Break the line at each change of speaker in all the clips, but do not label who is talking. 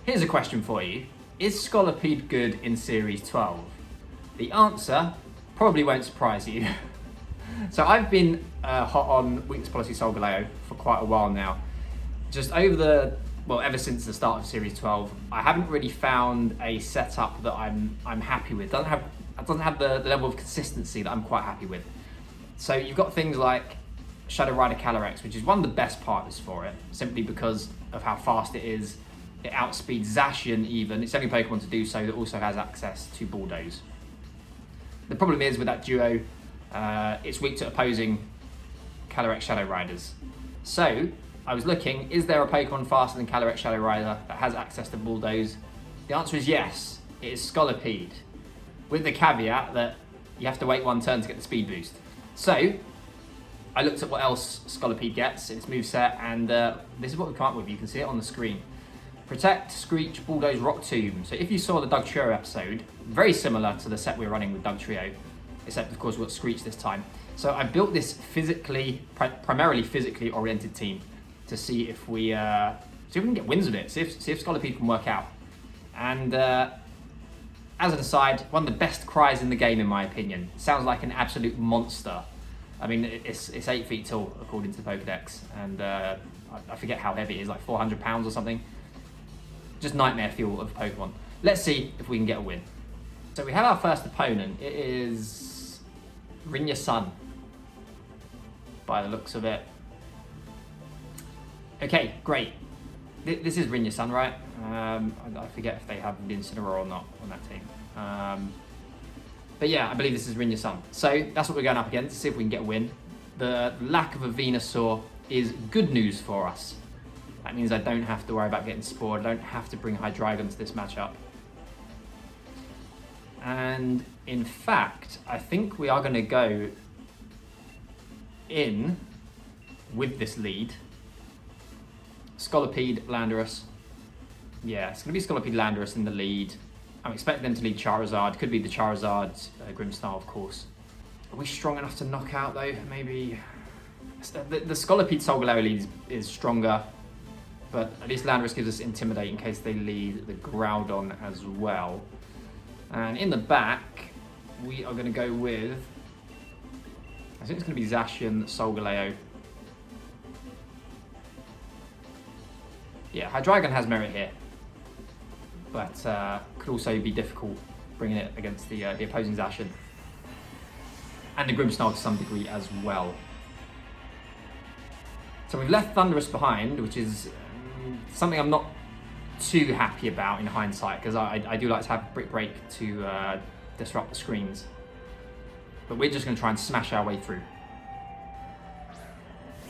Here's a question for you. Is Scolipede good in Series 12? The answer probably won't surprise you. So I've been hot on Weakness Policy Solgaleo for quite a while now. Just ever since the start of Series 12, I haven't really found a setup that I'm happy with. It doesn't have the level of consistency that I'm quite happy with. So you've got things like Shadow Rider Calyrex, which is one of the best partners for it, simply because of how fast it is. It outspeeds Zacian even. It's the only Pokemon to do so that also has access to Bulldoze. The problem is with that duo, it's weak to opposing Calyrex Shadow Riders. So I was looking, is there a Pokemon faster than Calyrex Shadow Rider that has access to Bulldoze? The answer is yes, it is Scolipede, with the caveat that you have to wait one turn to get the speed boost. So I looked at what else Scolipede gets in its moveset, and this is what we come up with. You can see it on the screen. Protect, Screech, Bulldoze, Rock Tomb. So if you saw the Dugtrio episode, very similar to the set we're running with Dugtrio, except of course we've got Screech this time. So I built this primarily physically oriented team to see if we can get wins with it, see if Scolipede can work out. And as an aside, one of the best cries in the game in my opinion. Sounds like an absolute monster. I mean, it's 8 feet tall according to the Pokedex, and I forget how heavy it is, like 400 pounds or something. Just nightmare fuel of Pokemon. Let's see if we can get a win. So we have our first opponent. It is Rinya Sun, by the looks of it. Okay, great. This is Rinya Sun, right? I forget if they have Incineroar or not on that team. But yeah, I believe this is Rinya Sun. So that's what we're going up against, to see if we can get a win. The lack of a Venusaur is good news for us. That means I don't have to worry about getting spored. I don't have to bring Hydreigon to this matchup. And in fact, I think we are going to go in with this lead. Scolipede, Landorus. Yeah, it's going to be Scolipede, Landorus in the lead. I'm expecting them to lead Charizard. Could be the Charizard, Grimmsnarl, of course. Are we strong enough to knock out, though? Maybe. The Scolipede Solgaleo lead is stronger, but at least Landorus gives us Intimidate in case they lead the Groudon as well. And in the back, we are going to go with, I think it's going to be Zacian, Solgaleo. Yeah, Hydreigon has merit here, but could also be difficult bringing it against the opposing Zacian. And the Grimmsnarl to some degree as well. So we've left Thundurus behind, which is something I'm not too happy about in hindsight, because I do like to have Brick Break to disrupt the screens. But we're just going to try and smash our way through.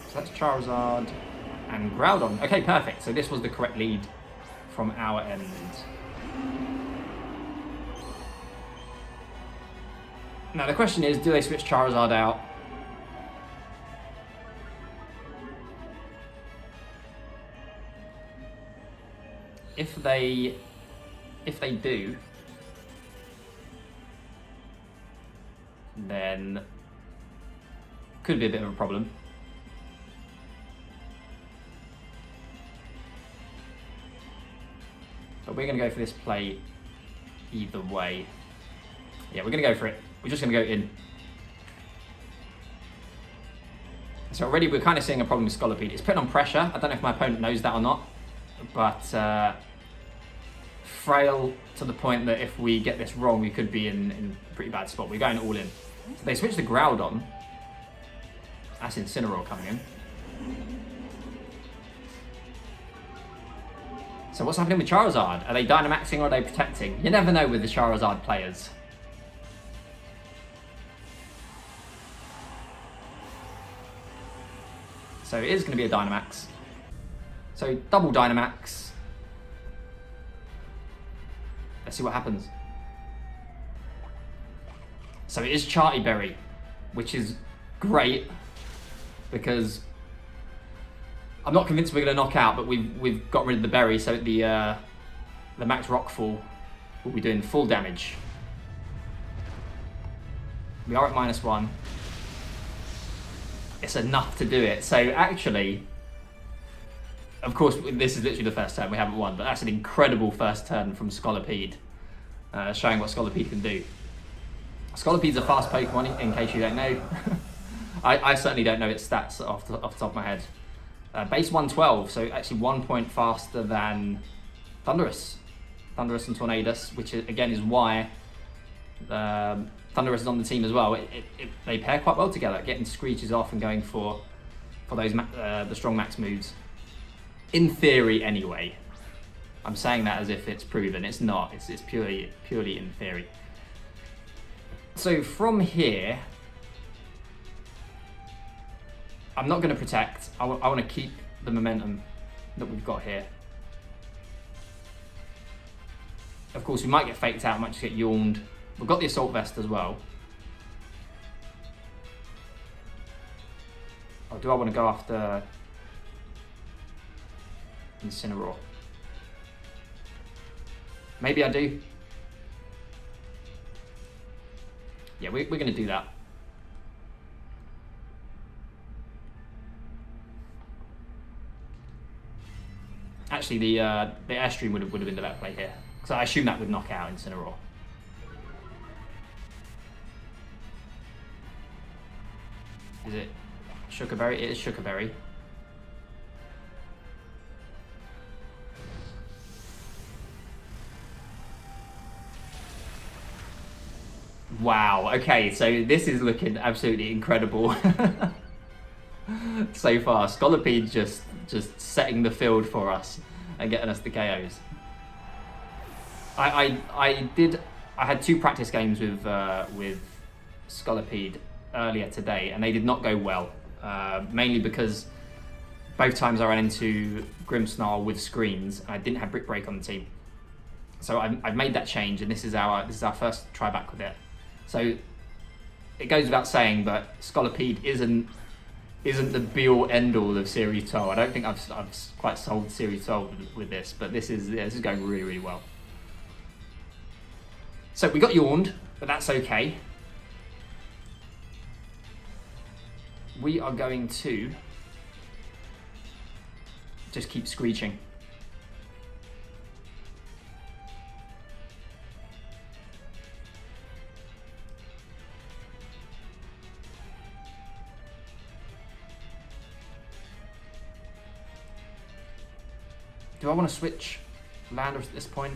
So that's Charizard and Groudon. Okay, perfect. So this was the correct lead from our end. Now the question is, do they switch Charizard out? If they do, then could be a bit of a problem. But we're going to go for this play either way. Yeah, we're going to go for it. We're just going to go in. So already we're kind of seeing a problem with Scolipede. It's putting on pressure. I don't know if my opponent knows that or not, but frail to the point that if we get this wrong, we could be in a pretty bad spot. We're going all in. So they switch the Groudon. That's Incineroar coming in. So what's happening with Charizard? Are they Dynamaxing or are they protecting? You never know with the Charizard players. So it is going to be a Dynamax. So double Dynamax. Let's see what happens. So it is Charty Berry, which is great because I'm not convinced we're going to knock out, but we've got rid of the berry, so the max Rockfall will be doing full damage. We are at -1. It's enough to do it. So actually, Of course, this is literally the first turn, we haven't won, but that's an incredible first turn from Scolipede, showing what Scolipede can do. Scolipede's a fast Pokemon, in case you don't know. I certainly don't know its stats off the top of my head. Base 112, so actually 1 point faster than Thundurus and Tornadus, which again is why Thundurus is on the team as well. They pair quite well together, getting screeches off and going for those the strong max moves. In theory, anyway. I'm saying that as if it's proven. It's not. It's purely in theory. So from here, I'm not going to protect. I want to keep the momentum that we've got here. Of course, we might get faked out, might just get yawned. We've got the Assault Vest as well. Or do I want to go after Incineroar? Maybe I do. Yeah, we're going to do that. Actually, the Airstream would have been the better play here. So I assume that would knock out Incineroar. Is it Sugar Berry? It is Sugar Berry. Wow, okay, so this is looking absolutely incredible so far. Scolipede just setting the field for us and getting us the KOs. I had 2 practice games with Scolipede earlier today, and they did not go well. Mainly because both times I ran into Grimmsnarl with screens, and I didn't have Brick Break on the team. So I've made that change, and this is our first try back with it. So it goes without saying, but Scolipede isn't the be-all end-all of Series 12. I don't think I've quite sold Series 12 with this, but this is going really, really well. So we got yawned, but that's okay. We are going to just keep screeching. Do I want to switch Landorus at this point?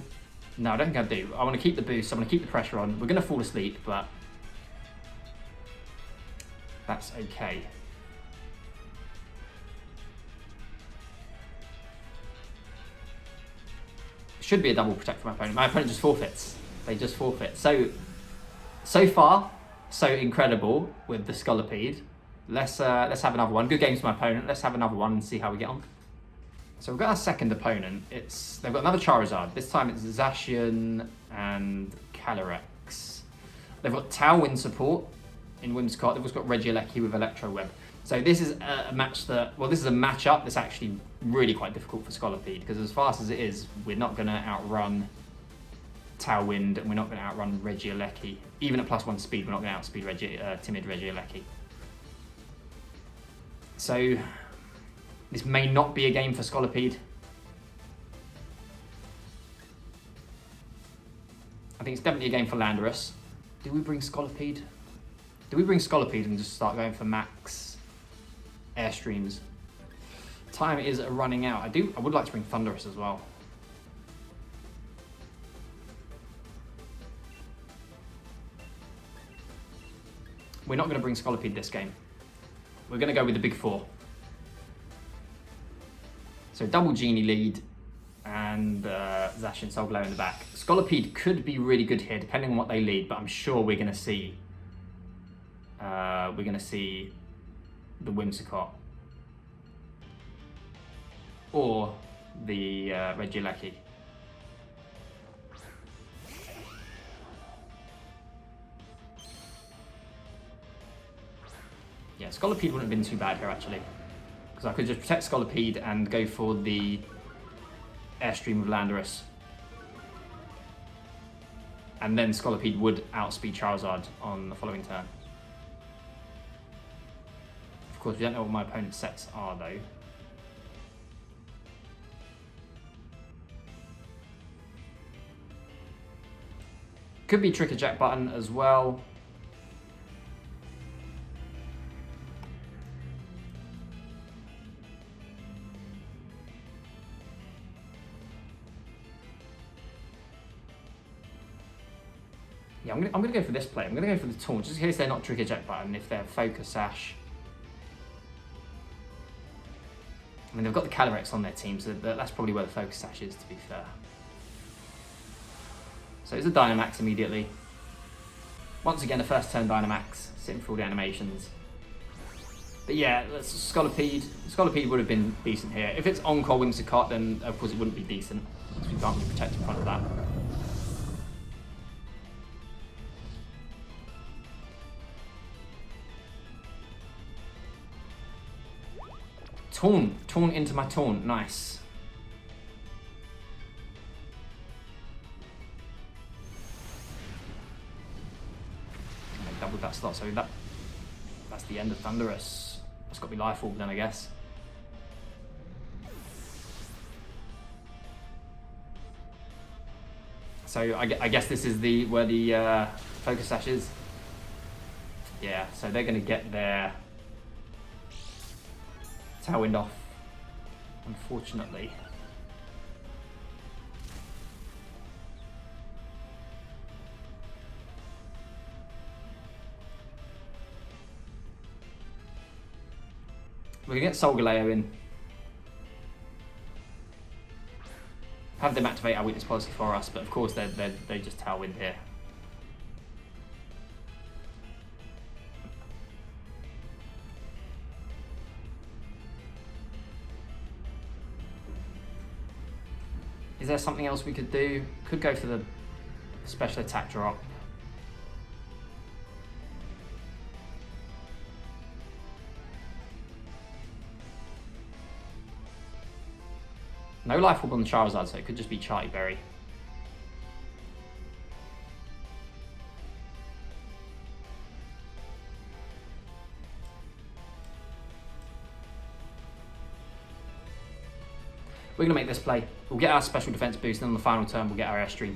No, I don't think I do. I want to keep the boost. I want to keep the pressure on. We're going to fall asleep, but that's okay. Should be a double protect for my opponent. My opponent just forfeits. They just forfeit. So far, so incredible with the Scolipede. Let's have another one. Good games for my opponent. Let's have another one and see how we get on. So we've got our second opponent. They've got another Charizard. This time it's Zacian and Calyrex. They've got Tailwind support in Whimsicott. They've also got Regieleki with Electro Web. So this is a matchup that's actually really quite difficult for Scolipede, because as fast as it is, we're not going to outrun Tailwind, and we're not going to outrun Regieleki. Even at +1 speed, we're not going to outspeed Timid Regieleki. So this may not be a game for Scolipede. I think it's definitely a game for Landorus. Do we bring Scolipede? Do we bring Scolipede and just start going for max Airstreams? Time is running out. I would like to bring Thundurus as well. We're not going to bring Scolipede this game. We're going to go with the big 4. So double Genie lead and Zacian Solgaleo in the back. Scolipede could be really good here, depending on what they lead, but I'm sure we're going to see the Whimsicott or the Regieleki. Yeah, Scolipede wouldn't have been too bad here actually, because I could just protect Scolipede and go for the Airstream with Landorus. And then Scolipede would outspeed Charizard on the following turn. Of course, we don't know what my opponent's sets are though. Could be Trick Eject button as well. Yeah, I'm gonna go for this play. I'm gonna go for the Taunt, just in case they're not Trick Eject button, if they're Focus Sash. I mean, they've got the Calyrex on their team, so that's probably where the Focus Sash is, to be fair. So it's a Dynamax immediately. Once again, a first turn Dynamax, sitting for all the animations. But yeah, Scolipede. Scolipede would have been decent here. If it's Encore Whimsicott, then of course it wouldn't be decent, because we can't really protect in front of that. Taunt into my Taunt, nice. And I doubled that slot, so that's the end of Thundurus. It's got to be Life Orb then, I guess. So I guess this is where the Focus Sash is. Yeah, so they're going to get their Tailwind off, unfortunately. We're going to get Solgaleo in. Have them activate our weakness policy for us, but of course they just Tailwind here. Is there something else we could do? Could go for the special attack drop. No Life Orb on the Charizard, so it could just be Charty Berry. We're going to make this play. We'll get our special defense boost, and on the final turn we'll get our Airstream.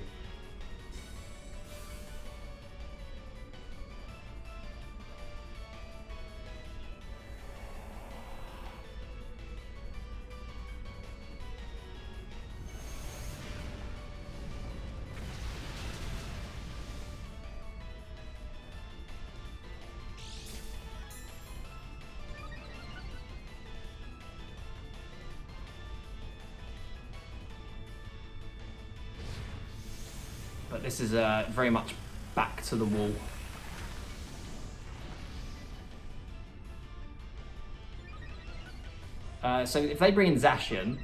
But this is very much back to the wall. So if they bring in Zacian,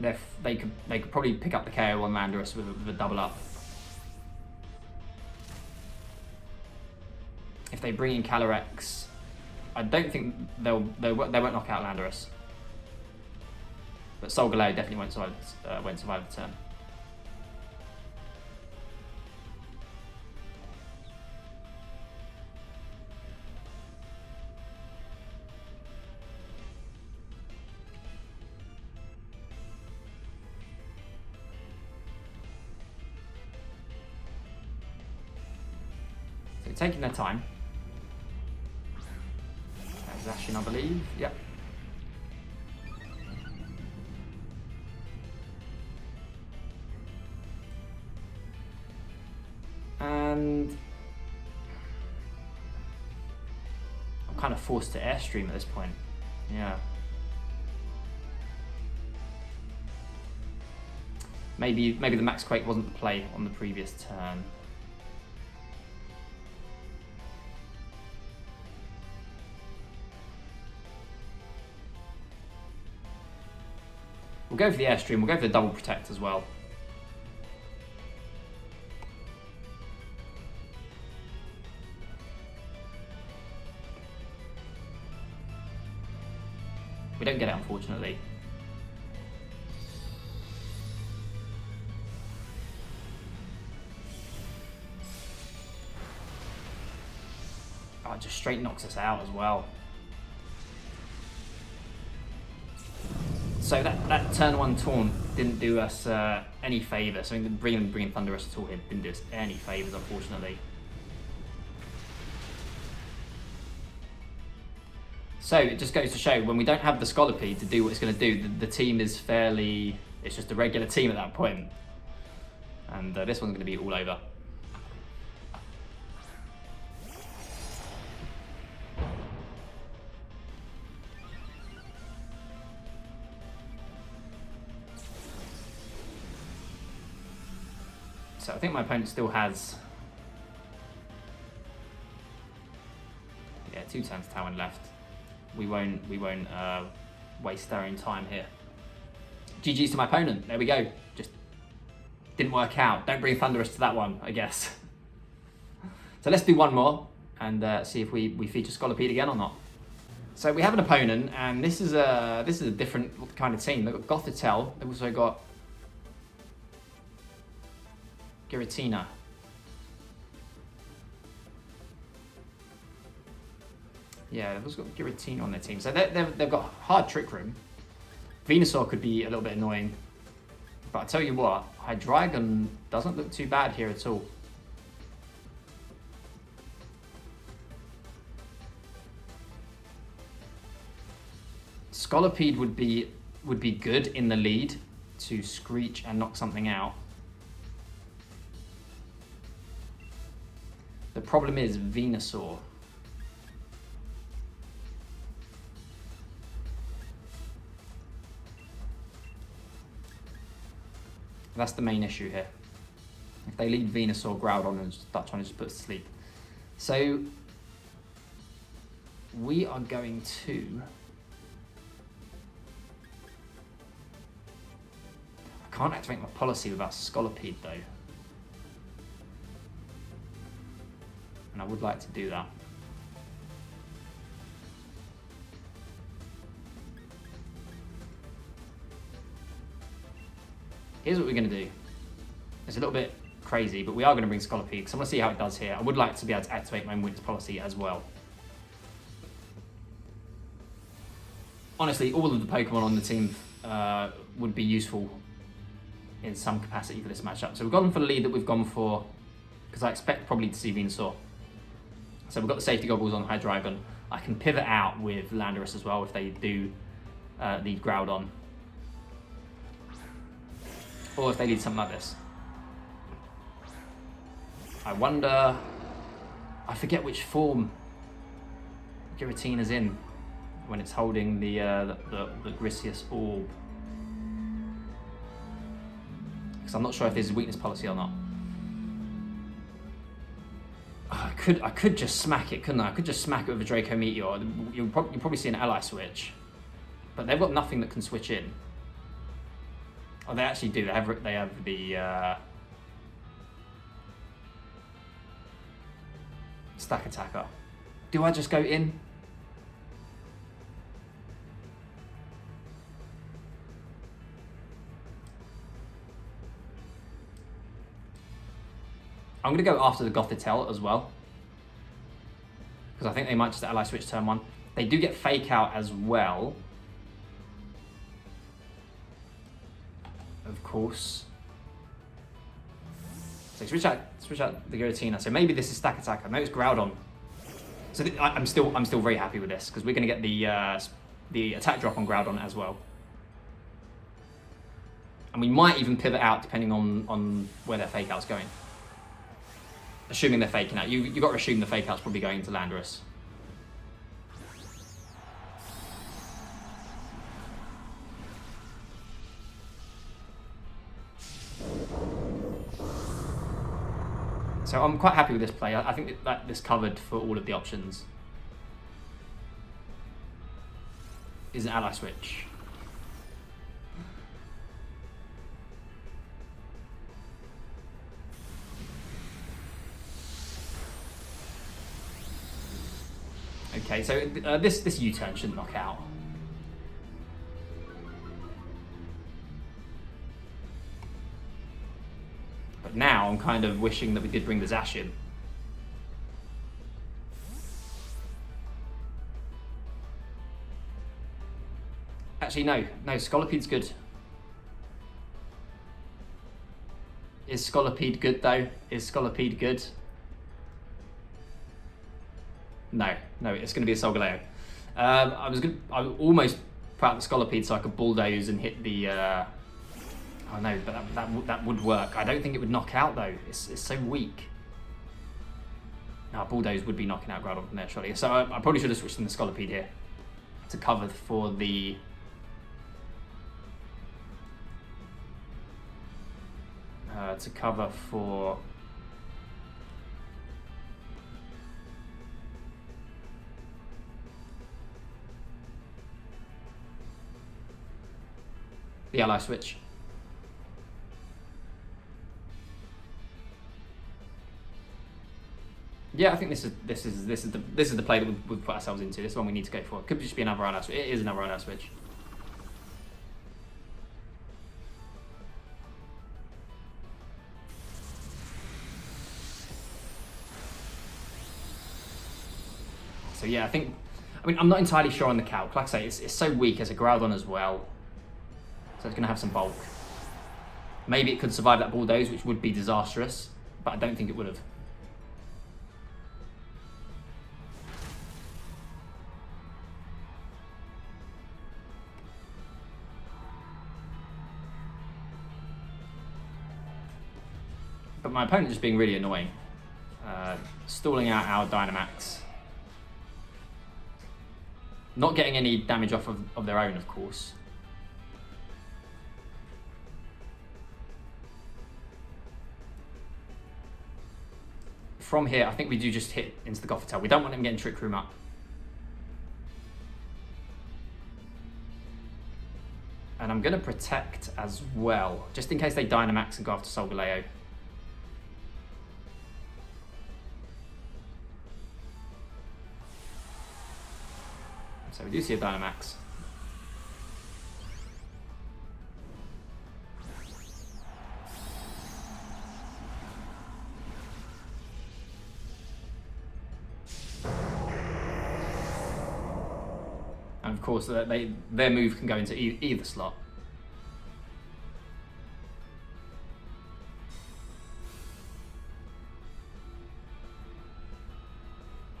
they could probably pick up the KO on Landorus with a double up. If they bring in Calyrex, I don't think they won't knock out Landorus. But Solgaleo definitely won't survive the turn. Taking their time. Zacian, I believe. Yep. And I'm kind of forced to Airstream at this point. Yeah. Maybe the Max Quake wasn't the play on the previous turn. We'll go for the Airstream, we'll go for the double protect as well. We don't get it, unfortunately. Oh, it just straight knocks us out as well. So that turn 1 Taunt didn't do us any favours. So bringing Thundurus at all here didn't do us any favours, unfortunately. So it just goes to show, when we don't have the Scolipede to do what it's going to do, the team is fairly... It's just a regular team at that point. And this one's going to be all over. So I think my opponent still has... Yeah, 2 turns Talon left. We won't waste our own time here. GG's to my opponent. There we go. Just didn't work out. Don't bring Thundurus to that one, I guess. So let's do one more and see if we feature Scolipede again or not. So we have an opponent, and this is a different kind of team. They've got Gothitelle. They've also got Giratina. Yeah, they've also got Giratina on their team. So they've got hard Trick Room. Venusaur could be a little bit annoying. But I tell you what, Hydreigon doesn't look too bad here at all. Scolipede would be good in the lead to screech and knock something out. The problem is Venusaur. That's the main issue here. If they lead Venusaur, Groudon, and start trying to just put us to sleep. So we are going to... I can't activate my policy without Scolipede though. And I would like to do that. Here's what we're going to do. It's a little bit crazy, but we are going to bring Scolipede because I want to see how it does here. I would like to be able to activate my witness policy as well. Honestly, all of the Pokemon on the team would be useful in some capacity for this matchup. So we've gone for the lead that we've gone for because I expect probably to see Venusaur. So we've got the safety goggles on Hydreigon. I can pivot out with Landorus as well if they do lead Groudon. Or if they lead something like this. I wonder... I forget which form Giratina's in when it's holding the Griseous Orb. Because I'm not sure if there's a weakness policy or not. Oh, I could just smack it, couldn't I? I could just smack it with a Draco Meteor. You'll probably see an ally switch. But they've got nothing that can switch in. Oh, they actually do. They have the Stack Attacker. Do I just go in? I'm going to go after the Gothitelle as well. Because I think they might just ally switch turn 1. They do get Fake Out as well. Of course. So switch out the Giratina. So maybe this is Stack Attack. I know it's Groudon. So I'm still very happy with this because we're going to get the attack drop on Groudon as well. And we might even pivot out depending on where their Fake Out's going. Assuming they're faking out. You've got to assume the Fake Out's probably going to Landorus. So I'm quite happy with this play. I think that this covered for all of the options. Is an ally switch. Okay, so this U-turn shouldn't knock out. But now I'm kind of wishing that we did bring the Zacian. Actually, no. No, Scolipede's good. Is Scolipede good, though? Is Scolipede good? No. No, it's going to be a Solgaleo. I was almost put out the Scolipede so I could bulldoze and hit the... Oh, no, but that would work. I don't think it would knock out, though. It's so weak. No, bulldoze would be knocking out Groudon from there, surely. So I probably should have switched in the Scolipede here to cover for the... to cover for... the ally switch. Yeah, I think this is the play that we've put ourselves into. This is one we need to go for. It could just be another ally switch. It is another ally switch. So yeah, I mean, I'm not entirely sure on the calc. Like I say, it's so weak as a Groudon as well. So it's going to have some bulk. Maybe it could survive that bulldoze, which would be disastrous, but I don't think it would have. But my opponent just being really annoying. Stalling out our Dynamax. Not getting any damage off of their own, of course. From here, I think we do just hit into the Gothitelle. We don't want him getting Trick Room up. And I'm going to protect as well, just in case they Dynamax and go after Solgaleo. So we do see a Dynamax. And of course, their move can go into either slot.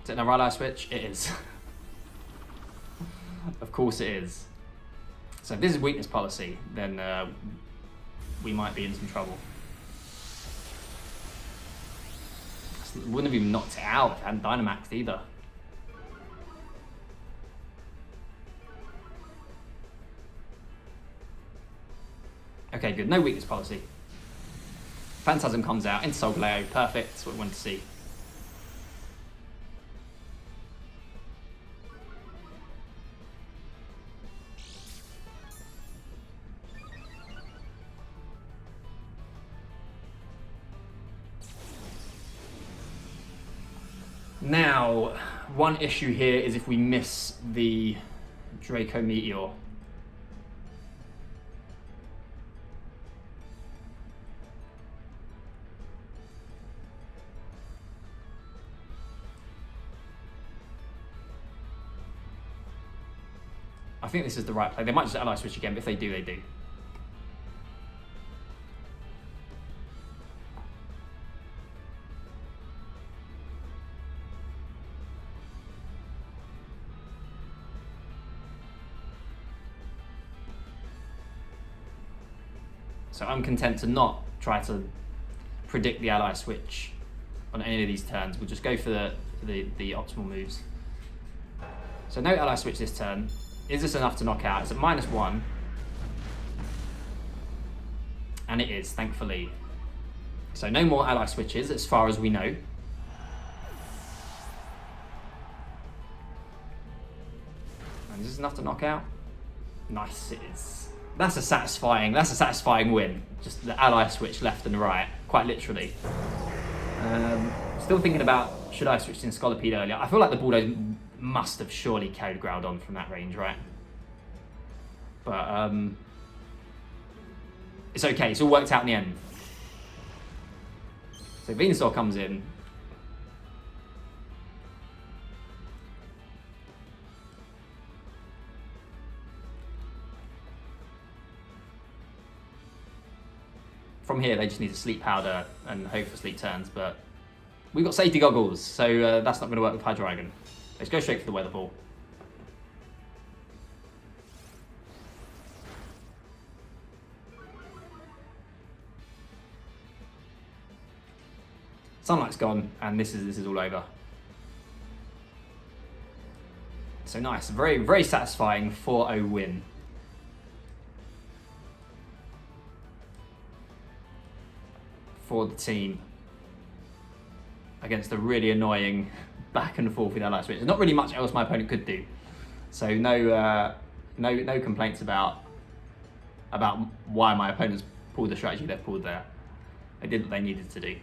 Is it an ally switch? It is. Of course it is. So if this is weakness policy, then we might be in some trouble. Wouldn't have even knocked it out and Dynamaxed either. Okay, good. No weakness policy. Phantasm comes out into Solgaleo. Perfect. That's what we wanted to see. Now, one issue here is if we miss the Draco Meteor. I think this is the right play. They might just ally switch again, but if they do, they do. So I'm content to not try to predict the ally switch on any of these turns. We'll just go for the optimal moves. So no ally switch this turn. Is this enough to knock out? It's at -1. And it is, thankfully. So no more ally switches as far as we know. And is this enough to knock out? Nice, it is. That's a satisfying win. Just the ally switch left and right, quite literally. Still thinking about, should I have switched in Scolipede earlier? I feel like the Bulldoze must have surely carried Groudon from that range, right? But it's okay, it's all worked out in the end. So Venusaur comes in. from here they just need to sleep powder and hope for sleep turns, but we've got safety goggles, so that's not going to work with Hydreigon. Let's go straight for the weather ball. Sunlight's gone, and this is all over. So nice, very, very satisfying 4-0 win. For the team against a really annoying back and forth with our light switch. There's not really much else my opponent could do. So no complaints about why my opponents pulled the strategy they've pulled there. They did what they needed to do.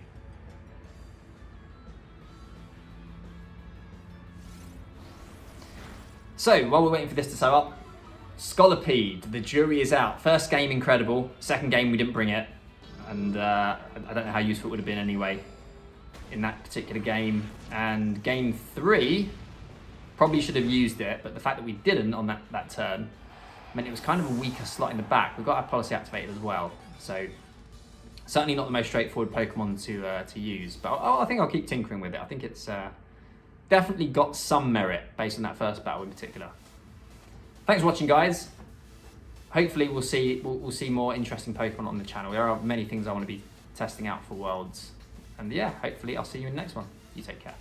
So, while we're waiting for this to sew up, Scolipede, the jury is out. First game, incredible. Second game, we didn't bring it. And I don't know how useful it would have been anyway in that particular game. And game 3, probably should have used it, but the fact that we didn't on that turn meant it was kind of a weaker slot in the back. We've got our policy activated as well. So, certainly not the most straightforward Pokemon to use. But I think I'll keep tinkering with it. I think it's... definitely got some merit based on that first battle in particular. Thanks for watching, guys. Hopefully we'll see more interesting Pokemon on the channel. There are many things I want to be testing out for Worlds. And yeah, hopefully I'll see you in the next one. You take care.